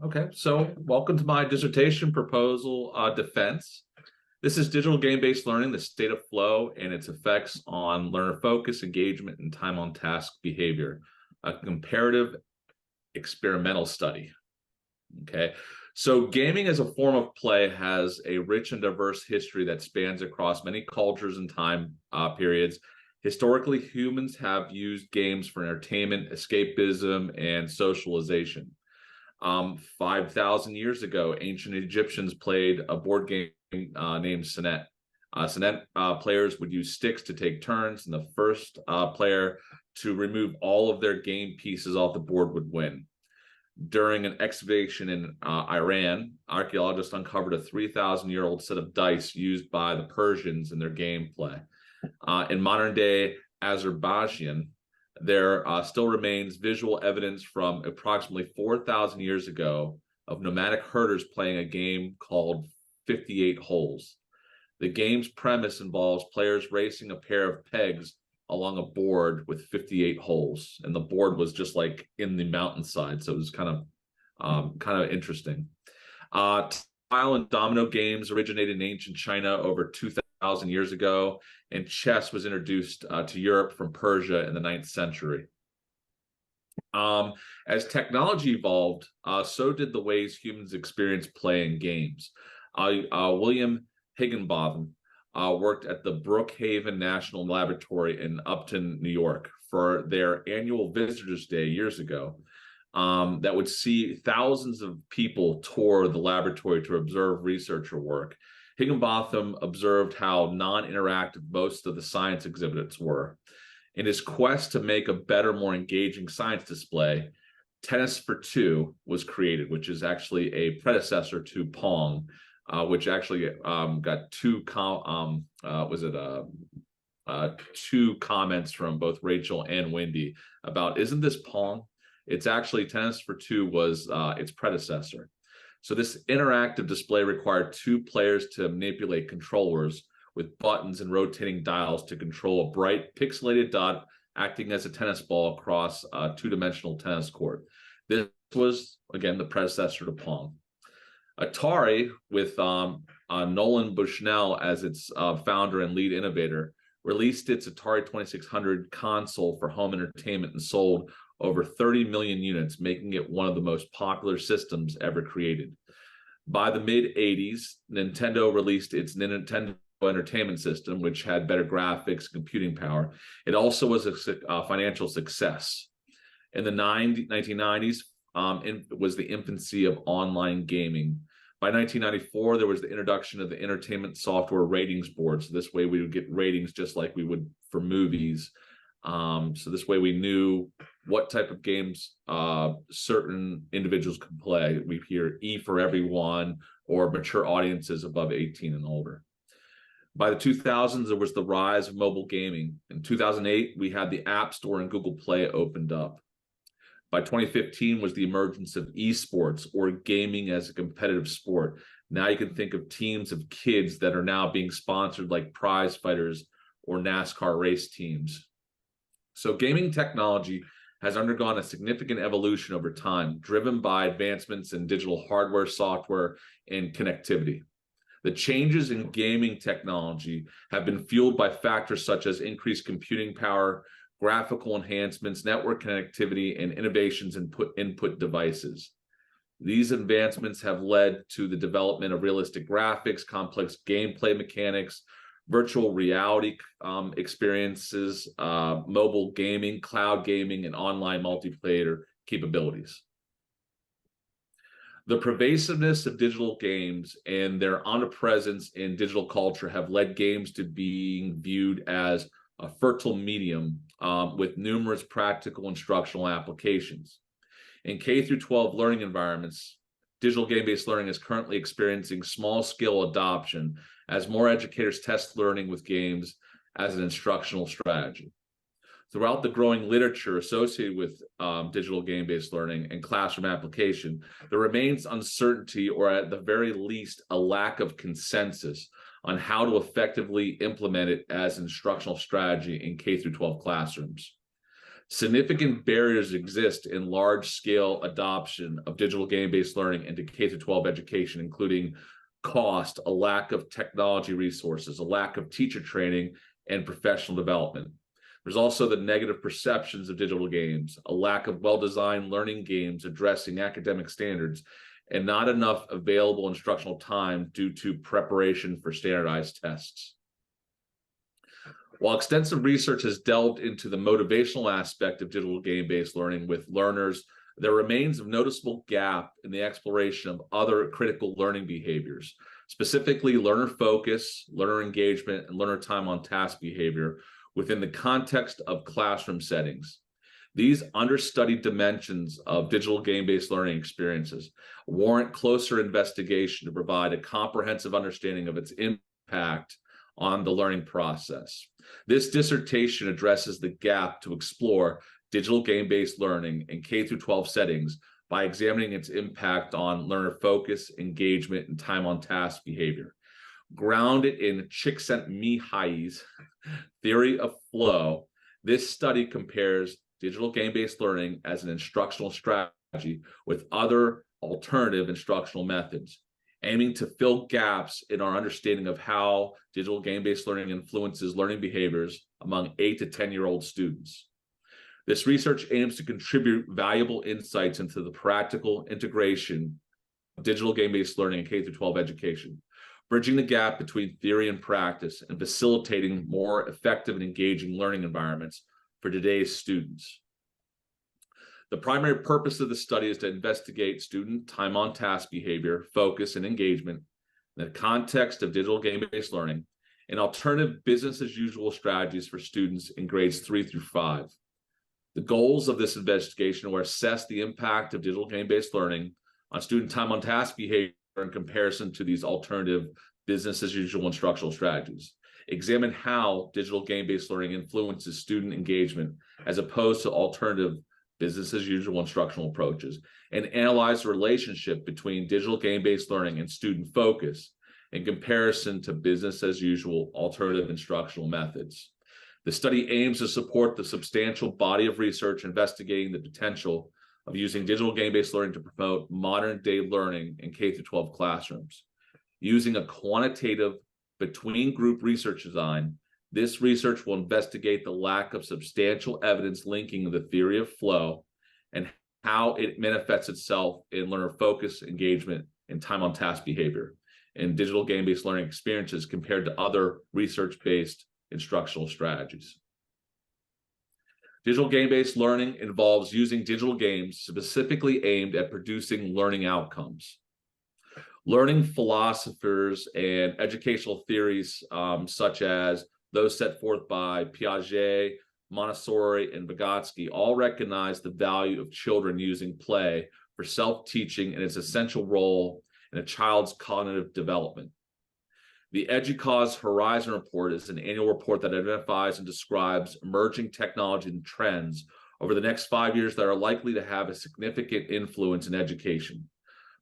Okay, so welcome to my dissertation proposal defense. This is digital game-based learning, the state of flow and its effects on learner focus, engagement, and time on task behavior, a comparative experimental study. Okay, so gaming as a form of play has a rich and diverse history that spans across many cultures and time periods. Historically, humans have used games for entertainment, escapism, and socialization. 5,000 years ago, ancient Egyptians played a board game named Senet. Senet players would use sticks to take turns, and the first player to remove all of their game pieces off the board would win. During an excavation in Iran, archaeologists uncovered a 3,000-year-old set of dice used by the Persians in their gameplay. In modern-day Azerbaijan, there still remains visual evidence from approximately 4,000 years ago of nomadic herders playing a game called 58 Holes. The game's premise involves players racing a pair of pegs along a board with 58 holes, and the board was just like in the mountainside, so it was kind of interesting. Tile and domino games originated in ancient China over 2,000 years ago, and chess was introduced to Europe from Persia in the 9th century. As technology evolved, so did the ways humans experience playing games. William Higginbotham worked at the Brookhaven National Laboratory in Upton, New York, for their annual Visitors' Day years ago. That would see thousands of people tour the laboratory to observe researcher work. Higginbotham observed how non-interactive most of the science exhibits were. In his quest to make a better, more engaging science display, Tennis for Two was created, which is actually a predecessor to Pong, which actually got two comments from both Rachel and Wendy about, isn't this Pong? It's actually Tennis for Two was its predecessor. So this interactive display required two players to manipulate controllers with buttons and rotating dials to control a bright pixelated dot acting as a tennis ball across a two-dimensional tennis court. This was, again, the predecessor to Pong. Atari, with Nolan Bushnell as its founder and lead innovator, released its Atari 2600 console for home entertainment and sold over 30 million units, making it one of the most popular systems ever created. By the mid-'80s, Nintendo released its Nintendo Entertainment System, which had better graphics and computing power. It also was a financial success. In the 1990s, was the infancy of online gaming. By 1994, there was the introduction of the entertainment software ratings board. So this way we would get ratings just like we would for movies. So this way we knew what type of games certain individuals could play. We hear E for everyone or mature audiences above 18 and older. By the 2000s, there was the rise of mobile gaming. In 2008, we had the App Store and Google Play opened up. By 2015 was the emergence of esports, or gaming as a competitive sport. Now you can think of teams of kids that are now being sponsored like prize fighters or NASCAR race teams. So gaming technology has undergone a significant evolution over time, driven by advancements in digital hardware, software, and connectivity. The changes in gaming technology have been fueled by factors such as increased computing power, graphical enhancements, network connectivity, and innovations in input devices. These advancements have led to the development of realistic graphics, complex gameplay mechanics, virtual reality experiences, mobile gaming, cloud gaming, and online multiplayer capabilities. The pervasiveness of digital games and their omnipresence in digital culture have led games to being viewed as a fertile medium with numerous practical instructional applications. In K through 12 learning environments, digital game-based learning is currently experiencing small-scale adoption as more educators test learning with games as an instructional strategy. Throughout the growing literature associated with digital game-based learning and classroom application, there remains uncertainty, or at the very least, a lack of consensus on how to effectively implement it as an instructional strategy in K through 12 classrooms. Significant barriers exist in large-scale adoption of digital game-based learning into K-12 education, including cost, a lack of technology resources, a lack of teacher training, and professional development. There's also the negative perceptions of digital games, a lack of well-designed learning games addressing academic standards, and not enough available instructional time due to preparation for standardized tests. While extensive research has delved into the motivational aspect of digital game-based learning with learners, there remains a noticeable gap in the exploration of other critical learning behaviors, specifically learner focus, learner engagement, and learner time on task behavior within the context of classroom settings. These understudied dimensions of digital game-based learning experiences warrant closer investigation to provide a comprehensive understanding of its impact on the learning process. This dissertation addresses the gap to explore digital game-based learning in K-12 settings by examining its impact on learner focus, engagement, and time on task behavior. Grounded in Csikszentmihalyi's theory of flow, this study compares digital game-based learning as an instructional strategy with other alternative instructional methods, aiming to fill gaps in our understanding of how digital game-based learning influences learning behaviors among 8 to 10-year-old students. This research aims to contribute valuable insights into the practical integration of digital game-based learning in K-12 education, bridging the gap between theory and practice and facilitating more effective and engaging learning environments for today's students. The primary purpose of the study is to investigate student time on task behavior, focus, and engagement in the context of digital game-based learning and alternative business as usual strategies for students in grades 3 through 5. The goals of this investigation were assess the impact of digital game-based learning on student time on task behavior in comparison to these alternative business as usual instructional strategies, examine how digital game-based learning influences student engagement as opposed to alternative business as usual instructional approaches, and analyze the relationship between digital game-based learning and student focus in comparison to business as usual alternative instructional methods. The study aims to support the substantial body of research investigating the potential of using digital game-based learning to promote modern-day learning in K-12 classrooms. Using a quantitative between-group research design, this research will investigate the lack of substantial evidence linking the theory of flow and how it manifests itself in learner focus, engagement, and time on task behavior in digital game-based learning experiences compared to other research-based instructional strategies. Digital game-based learning involves using digital games specifically aimed at producing learning outcomes. Learning philosophers and educational theories such as those set forth by Piaget, Montessori, and Vygotsky all recognize the value of children using play for self-teaching and its essential role in a child's cognitive development. The EDUCAUSE Horizon Report is an annual report that identifies and describes emerging technology and trends over the next 5 years that are likely to have a significant influence in education.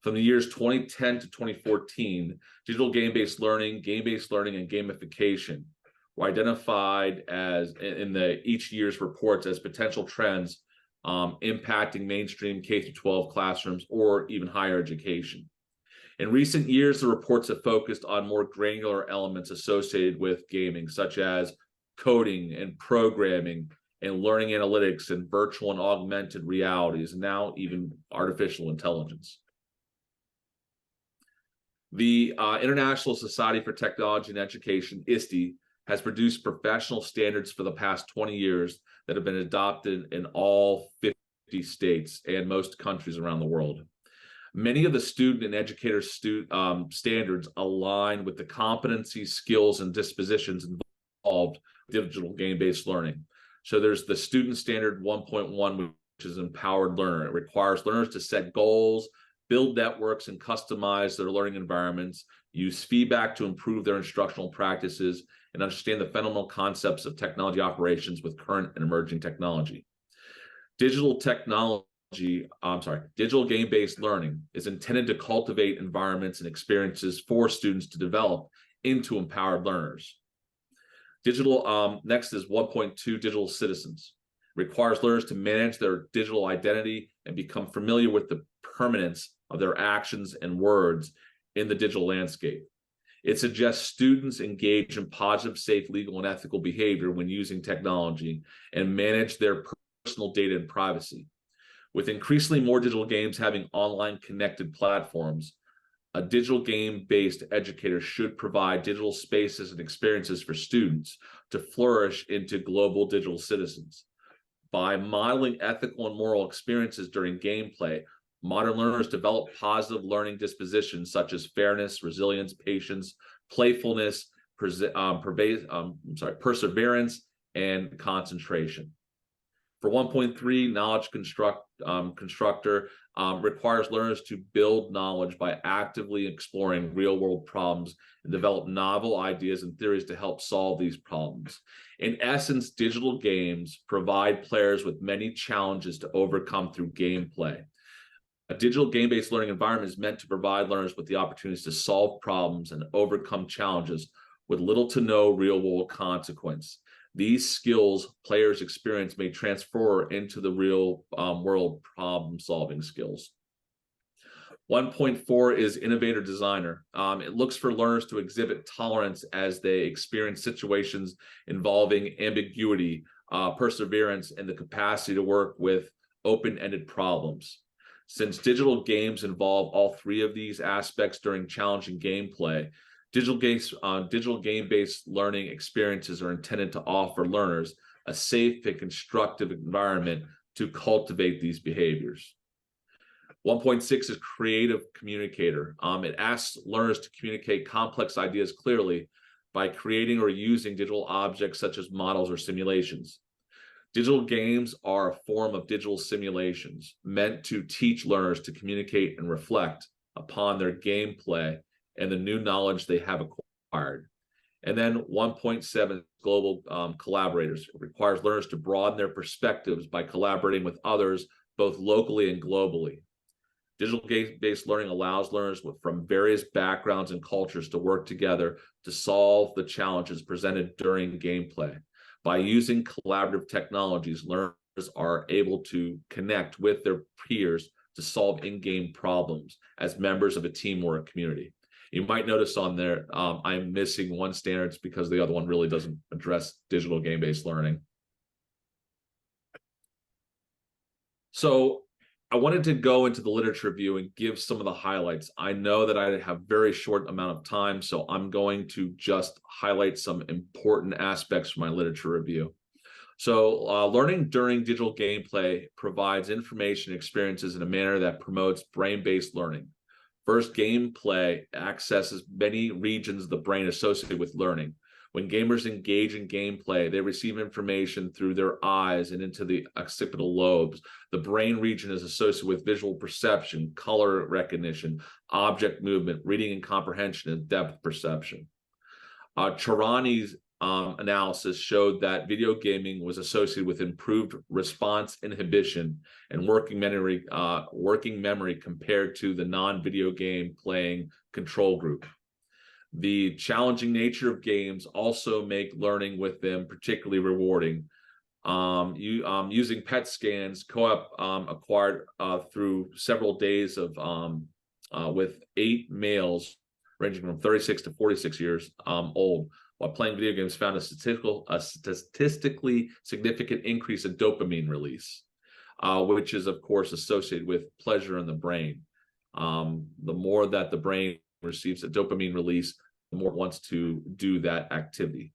From the years 2010 to 2014, digital game-based learning, and gamification were identified as in each year's reports as potential trends impacting mainstream K-12 classrooms or even higher education. In recent years, the reports have focused on more granular elements associated with gaming, such as coding and programming and learning analytics and virtual and augmented realities, and now even artificial intelligence. The International Society for Technology and Education, ISTE, has produced professional standards for the past 20 years that have been adopted in all 50 states and most countries around the world. Many of the student and educator standards align with the competencies, skills, and dispositions involved with digital game-based learning. So there's the student standard 1.1, which is empowered learner. It requires learners to set goals, build networks, and customize their learning environments, use feedback to improve their instructional practices, and understand the fundamental concepts of technology operations with current and emerging technology. Digital game-based learning is intended to cultivate environments and experiences for students to develop into empowered learners. Next is 1.2, digital citizens. Requires learners to manage their digital identity and become familiar with the permanence of their actions and words in the digital landscape. It suggests students engage in positive, safe, legal, and ethical behavior when using technology and manage their personal data and privacy. With increasingly more digital games having online connected platforms, a digital game-based educator should provide digital spaces and experiences for students to flourish into global digital citizens. By modeling ethical and moral experiences during gameplay, modern learners develop positive learning dispositions such as fairness, resilience, patience, playfulness, perseverance, and concentration. For 1.3, Knowledge Constructor requires learners to build knowledge by actively exploring real-world problems and develop novel ideas and theories to help solve these problems. In essence, digital games provide players with many challenges to overcome through gameplay. A digital game-based learning environment is meant to provide learners with the opportunities to solve problems and overcome challenges with little to no real-world consequence. These skills players experience may transfer into the real world problem-solving skills. 1.4 is Innovator Designer. It looks for learners to exhibit tolerance as they experience situations involving ambiguity, perseverance, and the capacity to work with open-ended problems. Since digital games involve all three of these aspects during challenging gameplay, digital game-based learning experiences are intended to offer learners a safe and constructive environment to cultivate these behaviors. 1.6 is Creative Communicator. It asks learners to communicate complex ideas clearly by creating or using digital objects such as models or simulations. Digital games are a form of digital simulations meant to teach learners to communicate and reflect upon their gameplay and the new knowledge they have acquired. And then 1.7, Global Collaborators. It requires learners to broaden their perspectives by collaborating with others, both locally and globally. Digital game-based learning allows learners from various backgrounds and cultures to work together to solve the challenges presented during gameplay. By using collaborative technologies, learners are able to connect with their peers to solve in-game problems as members of a team or a community. You might notice on there, I'm missing one standards because the other one really doesn't address digital game-based learning. So I wanted to go into the literature review and give some of the highlights. I know that I have very short amount of time, so I'm going to just highlight some important aspects from my literature review. So learning during digital gameplay provides information experiences in a manner that promotes brain-based learning. First, gameplay accesses many regions of the brain associated with learning. When gamers engage in gameplay, they receive information through their eyes and into the occipital lobes. The brain region is associated with visual perception, color recognition, object movement, reading and comprehension, and depth perception. Charani's analysis showed that video gaming was associated with improved response inhibition and working memory compared to the non-video game playing control group. The challenging nature of games also make learning with them particularly rewarding. Using PET scans, Co-op acquired through several days of with 8 males ranging from 36 to 46 years old, while playing video games, found a statistically significant increase in dopamine release, which is, of course, associated with pleasure in the brain. The more that the brain receives a dopamine release, the more it wants to do that activity.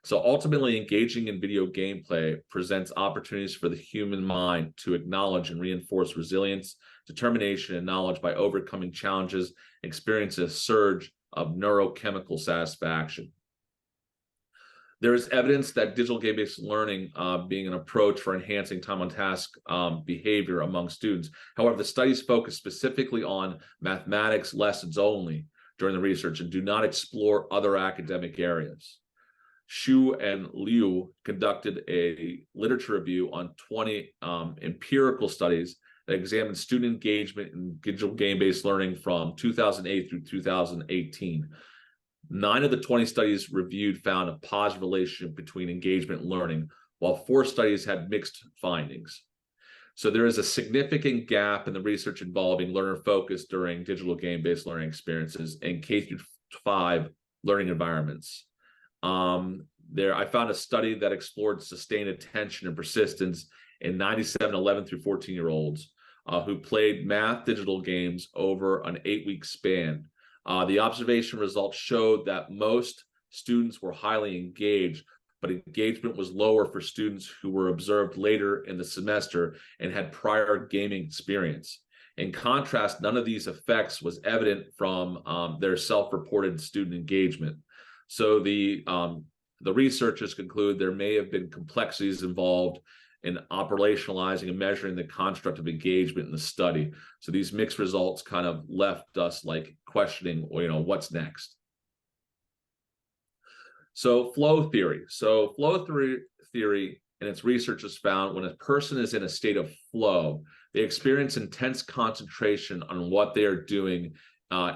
So ultimately, engaging in video gameplay presents opportunities for the human mind to acknowledge and reinforce resilience, determination, and knowledge by overcoming challenges, experience a surge of neurochemical satisfaction. There is evidence that digital game-based learning being an approach for enhancing time on task behavior among students. However, the studies focus specifically on mathematics lessons only during the research and do not explore other academic areas. Xu and Liu conducted a literature review on 20 empirical studies that examined student engagement in digital game-based learning from 2008 through 2018. 9 of the 20 studies reviewed found a positive relationship between engagement and learning, while 4 studies had mixed findings. So there is a significant gap in the research involving learner focus during digital game-based learning experiences in K-5 learning environments. I found a study that explored sustained attention and persistence in 97 11 through 14-year-olds who played math digital games over an 8-week span. The observation results showed that most students were highly engaged, but engagement was lower for students who were observed later in the semester and had prior gaming experience. In contrast, none of these effects was evident from their self-reported student engagement. So the researchers conclude there may have been complexities involved in operationalizing and measuring the construct of engagement in the study. So these mixed results kind of left us like questioning, what's next? So flow theory. So flow theory and its research has found when a person is in a state of flow, they experience intense concentration on what they are doing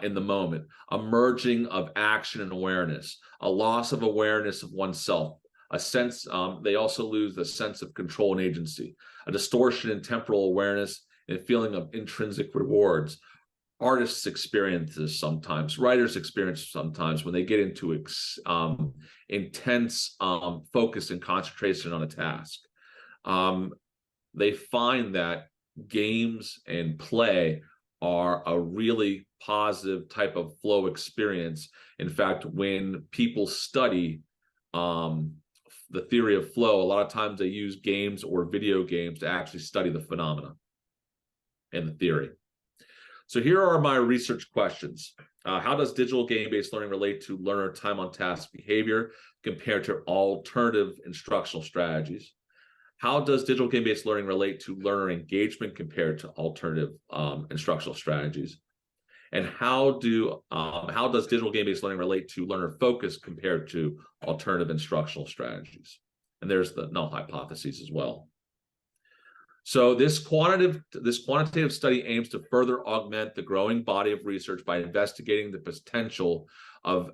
in the moment, a merging of action and awareness, a loss of awareness of oneself, a sense, they also lose the sense of control and agency, a distortion in temporal awareness and a feeling of intrinsic rewards. Artists experience this sometimes, writers experience sometimes when they get into intense focus and concentration on a task. They find that games and play are a really positive type of flow experience. In fact, when people study the theory of flow, a lot of times they use games or video games to actually study the phenomena and the theory. So here are my research questions. How does digital game-based learning relate to learner time on task behavior compared to alternative instructional strategies? How does digital game-based learning relate to learner engagement compared to alternative instructional strategies? And how does digital game-based learning relate to learner focus compared to alternative instructional strategies? And there's the null hypotheses as well. So this quantitative study aims to further augment the growing body of research by investigating the potential of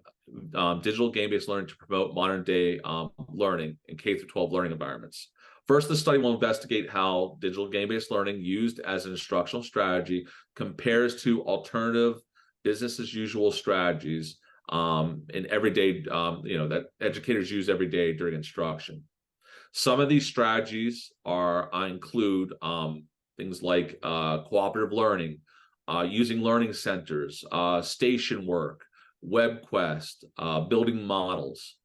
digital game-based learning to promote modern-day learning in K-12 learning environments. First, the study will investigate how digital game-based learning used as an instructional strategy compares to alternative business-as-usual strategies in everyday, that educators use every day during instruction. Some of these strategies include things like cooperative learning, using learning centers, station work, WebQuest, building models.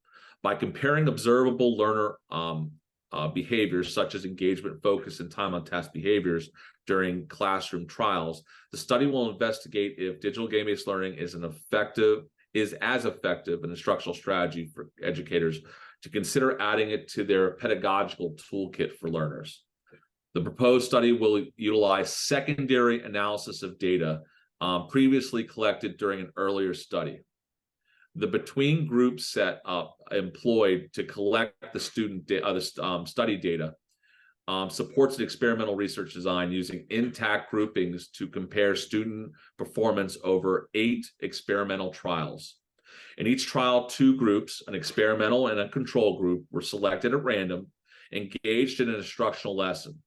By comparing observable learner behaviors such as engagement, focus, and time on task behaviors during classroom trials, the study will investigate if digital game-based learning is as effective an instructional strategy for educators to consider adding it to their pedagogical toolkit for learners. The proposed study will utilize secondary analysis of data previously collected during an earlier study. The between group setup employed to collect the study data supports an experimental research design using intact groupings to compare student performance over 8 experimental trials. In each trial, 2 groups, an experimental and a control group, were selected at random, engaged in an instructional lesson.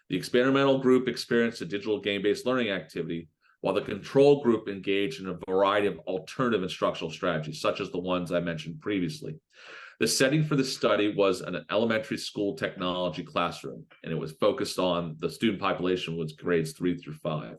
The experimental group experienced a digital game-based learning activity, while the control group engaged in a variety of alternative instructional strategies, such as the ones I mentioned previously. The setting for the study was an elementary school technology classroom, and it was focused on the student population was grades 3 through 5.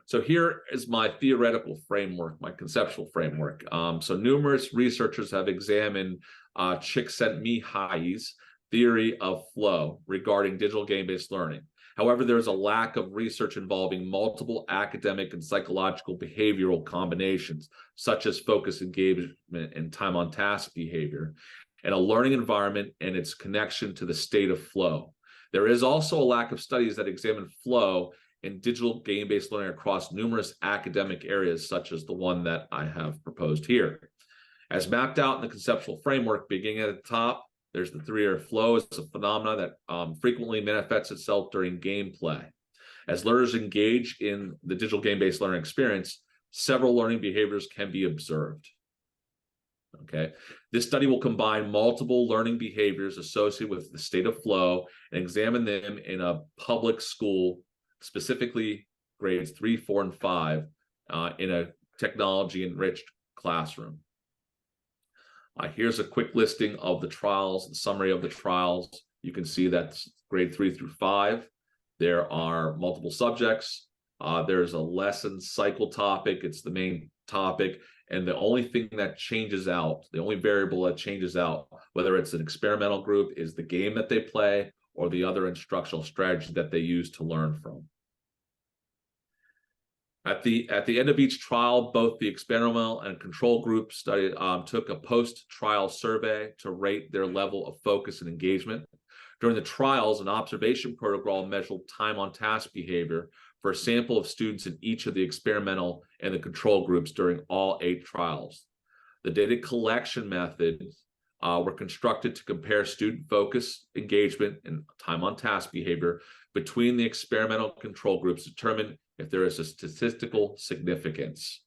So here is my theoretical framework, my conceptual framework. So numerous researchers have examined Csikszentmihalyi's theory of flow regarding digital game-based learning. However, there's a lack of research involving multiple academic and psychological behavioral combinations, such as focus, engagement, and time on task behavior, and a learning environment and its connection to the state of flow. There is also a lack of studies that examine flow in digital game-based learning across numerous academic areas, such as the one that I have proposed here. As mapped out in the conceptual framework, beginning at the top, there's the theory of flow. It's a phenomenon that frequently manifests itself during gameplay. As learners engage in the digital game-based learning experience, several learning behaviors can be observed. Okay, this study will combine multiple learning behaviors associated with the state of flow and examine them in a public school, specifically grades 3, 4, and 5, in a technology-enriched classroom. Here's a quick listing of the trials, the summary of the trials. You can see that's grade 3 through 5. There are multiple subjects. There's a lesson cycle topic. It's the main topic. And the only thing that changes out, the only variable that changes out, whether it's an experimental group, is the game that they play or the other instructional strategy that they use to learn from. At the end of each trial, both the experimental and control group study took a post-trial survey to rate their level of focus and engagement. During the trials, an observation protocol measured time on task behavior for a sample of students in each of the experimental and the control groups during all 8 trials. The data collection methods were constructed to compare student focus, engagement, and time on task behavior between the experimental control groups to determine if there is a statistical significance.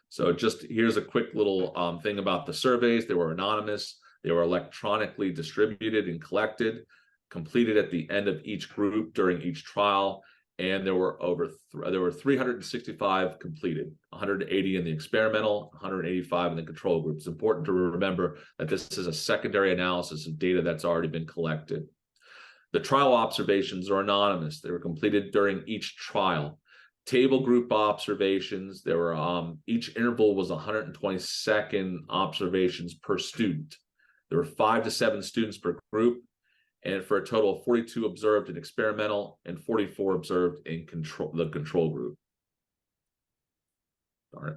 So just here's a quick little thing about the surveys. They were anonymous. They were electronically distributed and collected, completed at the end of each group during each trial. And there were 365 completed, 180 in the experimental, 185 in the control group. It's important to remember that this is a secondary analysis of data that's already been collected. The trial observations are anonymous. They were completed during each trial. Table group observations, there were each interval was 120-second observations per student. There were 5 to 7 students per group, and for a total of 42 observed in experimental and 44 observed in the control group. Sorry.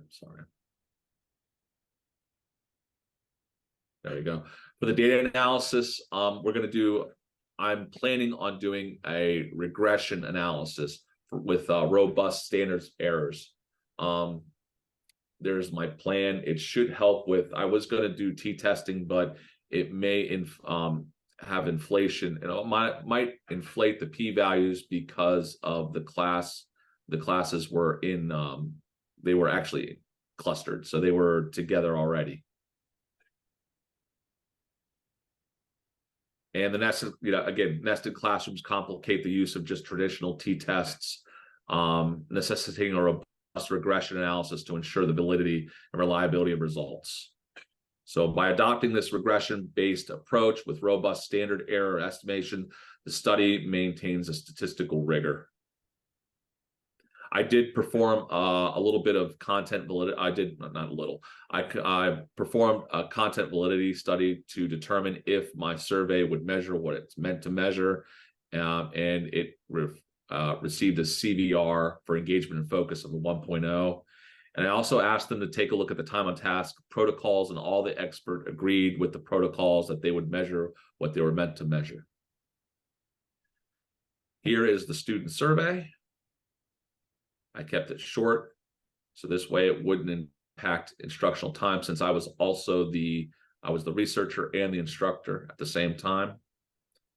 There we go. For the data analysis, I'm planning on doing a regression analysis with robust standards errors. There's my plan. It should help with, I was going to do t-testing, but it may have inflation, and it might inflate the p-values because of the classes were in, they were actually clustered, so they were together already. And the nested, nested classrooms complicate the use of just traditional t-tests, necessitating a robust regression analysis to ensure the validity and reliability of results. So by adopting this regression-based approach with robust standard error estimation, the study maintains a statistical rigor. I did perform a little bit of content validity. I performed a content validity study to determine if my survey would measure what it's meant to measure, and it received a CVR for engagement and focus of a 1.0. And I also asked them to take a look at the time on task protocols, and all the expert agreed with the protocols that they would measure what they were meant to measure. Here is the student survey. I kept it short, so this way it wouldn't impact instructional time, since I was also the researcher and the instructor at the same time.